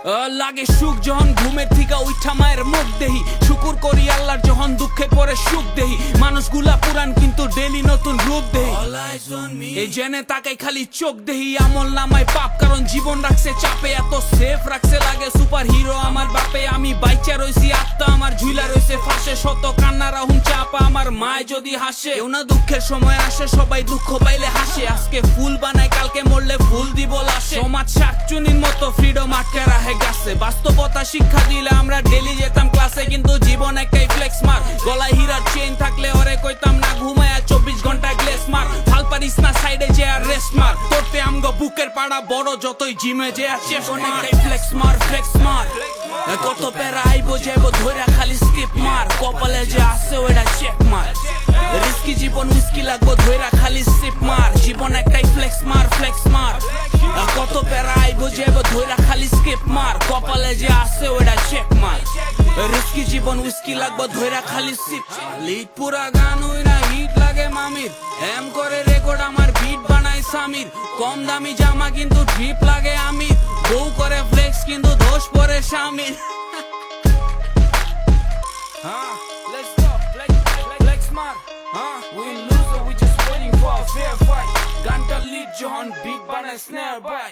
লাগে সুখ যখন ঘুমের থেকে উঠা মায়ের মুখ দেহি, শুকুর করি আল্লাহর যখন দুঃখে পরে সুখ দেহি। মানুষগুলা পুরান কিন্তু ডেলি নতুন রূপ দেহি, এই জেনে তাকে খালি চোখ দেহি। আমল নামায় পাপ কারণ জীবন রাখছে চাপে, এত সেফ রাখছে লাগে সুপার হিরো আমার বাপে। আমি বাইচা রইছি আত্মা আমার ঝুলা রইছে ফাঁসে, শত কান্নারা হুম চাপা আমার মায় যদি হাসে। কেউ না দুঃখের সময় আসে, সবাই দুঃখ পাইলে হাসে। আজকে ফুল বানায় কালকে মরলে ফুল দিব লাশে। সমাজ শাকচুনির মতো ফ্রিডম আটকে রাখে গাছে, বাস্তবতা শিক্ষা দিলে আমরা ডেলি যেতাম ক্লাসে। কিন্তু জীবন একটাই ফ্লেক্স মার, গলায় হীরার চেইন থাকলে ওরে কইতাম না ঘুমায়া 24 ঘন্টায় গ্লেস মার। ফাল পারিস না সাইডে যে আর রেস্ট মার, তোরতে আমগো বুকের পাড়া বড় যতই জিমে যে আর চেষ্টা মার। ফ্লেক্স মার ফ্লেক্স মার, কত প্যারা আইবো যাইবো ধইরা খালি স্কিপ মার। কপালে যে আছে ওইটা চেক মার, রিস্কি জীবন উইস্কি লাগবো ধইরা খালি সিপ মার। জীবন একটাই ফ্লেক্স মার ফ্লেক্স মার, কত প্যারা আইবো যাইবো ধইরা খালি স্কিপ মার। কপালে যে আছে ওইটা চেক মার, রিস্কি জীবন উইস্কি লাগবো ধইরা খালি সিপ। লিড পুরা গান হইরা হিট লাগে মামির, এম করে রেকর্ড আমার বিট বানায় সামির। কম দামি জামা কিন্তু ট্রিপ লাগে আমির, বউ করে ফ্লেক্স কিন্তু দোষ পরে স্বামীর। Let's go, flex smart. We ain't loser, we just waiting for a fair fight. Ganta lead John, beat by snare by.